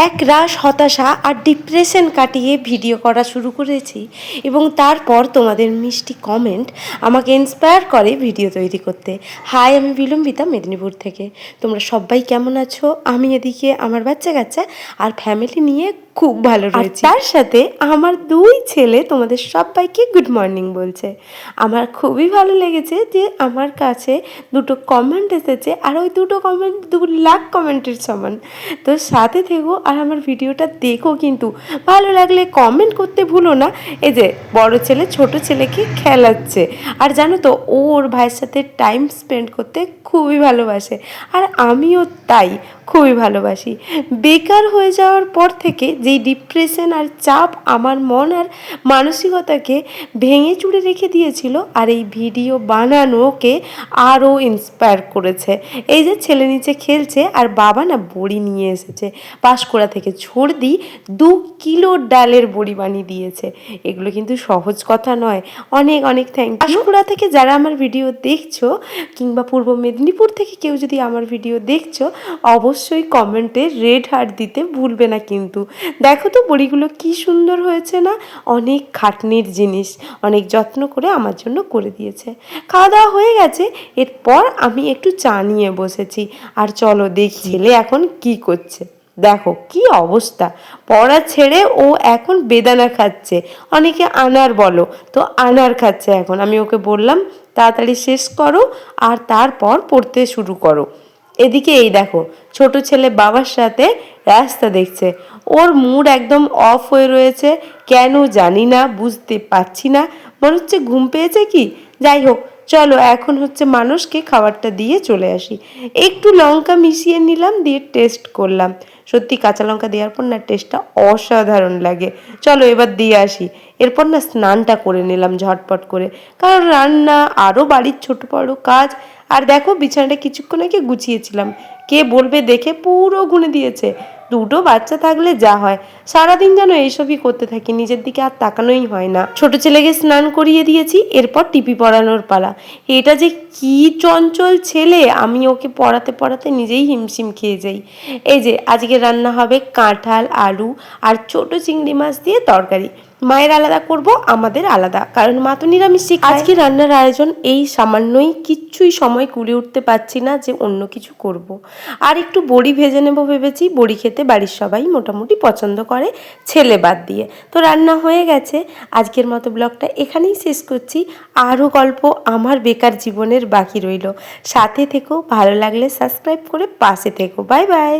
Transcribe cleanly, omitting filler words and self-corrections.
এক রাশ হতাশা আর ডিপ্রেশন কাটিয়ে ভিডিও করা শুরু করেছি এবং তারপর তোমাদের মিষ্টি কমেন্ট আমাকে ইন্সপায়ার করে ভিডিও তৈরি করতে। হাই, আমি বিলম্বিতা মেদিনীপুর থেকে। তোমরা সবাই কেমন আছো? আমি এদিকে আমার বাচ্চা কাচ্চা আর ফ্যামিলি নিয়ে খুব ভালো রয়েছে। তার সাথে আমার দুই ছেলে তোমাদের সবাইকে গুড মর্নিং বলছে। আমার খুবই ভালো লেগেছে যে আমার কাছে দুটো কমেন্ট এসেছে, আর ওই দুটো কমেন্ট 2 লাখ কমেন্টের সমান। তো সাথে থেকো আর আমার ভিডিওটা দেখো, কিন্তু ভালো লাগলে কমেন্ট করতে ভুলো না। এই যে বড় ছেলে ছোট ছেলেকে খেলাচ্ছে, আর জানো তো ও ওর ভাইয়ের সাথে টাইম স্পেন্ড করতে খুবই ভালোবাসে, আর আমিও তাই খুবই ভালোবাসি। বেকার হয়ে যাওয়ার পর থেকে যেই ডিপ্রেশন আর চাপ আমার মন আর মানসিকতাকে ভেঙে চুড়ে রেখে দিয়েছিল, আর এই ভিডিও বানানোকে আরও ইন্সপায়ার করেছে। এই যে ছেলে নিচে খেলছে আর বাবা না বড়ি নিয়ে এসেছে পাঁশকুড়া থেকে। ছর্দি 2 কিলো ডালের বড়ি বানিয়ে দিয়েছে। এগুলো কিন্তু সহজ কথা নয়। অনেক অনেক থ্যাংক ইউ। পাঁশকুড়া থেকে যারা আমার ভিডিও দেখছো, কিংবা পূর্ব মেদিনীপুর থেকে কেউ যদি আমার ভিডিও দেখছো, অবশ্যই কমেন্টে রেড হার্ট দিতে ভুলবে না কিন্তু। দেখো তো বড়িগুলো কি সুন্দর হয়েছে না? অনেক খাটনির জিনিস, অনেক যত্ন করে আমার জন্য করে দিয়েছে। খাওয়া দাওয়া হয়ে গেছে, এরপর আমি একটু চা নিয়ে বসেছি। আর চলো দেখি ছেলে এখন কি করছে। দেখো কি অবস্থা, পড়া ছেড়ে ও এখন বেদানা খাচ্ছে। অনেকে আনার বলো, তো আনার খাচ্ছে এখন। আমি ওকে বললাম তাড়াতাড়ি শেষ করো আর তারপর পড়তে শুরু করো। এদিকে এই দেখো ছোট ছেলে বাবার সাথে রাস্তা দেখছে। ওর মুড একদম অফ হয়ে রয়েছে, কেন জানি না, বুঝতে পারছি না। মনে হচ্ছে ঘুম পেয়েছে কি। যাই হোক, চলো এখন হচ্ছে মানুষকে খাবারটা দিয়ে চলে আসি। একটু লঙ্কা মিশিয়ে নিলাম, দিয়ে টেস্ট করলাম। সত্যি কাঁচা লঙ্কা দেওয়ার পর না টেস্টটা অসাধারণ লাগে। চলো এবার দিয়ে আসি। এরপর না স্নানটা করে নিলাম ঝটপট করে, কারণ রান্না আরও বাড়ির ছোট বড় কাজ। আর দেখো বিছানাটা কিছুক্ষণ আগে গুছিয়েছিলাম, কে বলবে দেখে পুরো গুনে দিয়েছে। দুটো বাচ্চা থাকলে যা হয়, সারাদিন যেন এইসবই করতে থাকি, নিজের দিকে আর তাকানোই হয় না। ছোট ছেলেকে স্নান করিয়ে দিয়েছি, এরপর টিপি পড়ানোর পালা। এটা যে কি চঞ্চল ছেলে, আমি ওকে পড়াতে পড়াতে নিজেই হিমশিম খেয়ে যাই। এই যে আজকে রান্না হবে কাঁঠাল, আলু আর ছোট চিংড়ি মাছ দিয়ে তরকারি। মায়ের আলাদা করব, আমাদের আলাদা, কারণ মা তো নিরামিষই খায়। আজকে রান্নার আয়োজন এই সামান্যই, কিচ্ছুই সময় কুলে উঠতে পারছি না যে অন্য কিছু করব। আর একটু বড়ি ভেজে নেব ভেবেছি, বড়ি খেতে বাড়ির সবাই মোটামুটি পছন্দ করে, ছেলে বাদ দিয়ে। তো রান্না হয়ে গেছে। আজকের মতো ব্লগটা এখানেই শেষ করছি। আরও গল্প আমার বেকার জীবনের বাকি রইল। সাথে থেকো, ভালো লাগলে সাবস্ক্রাইব করে পাশে থেকো। Bye bye.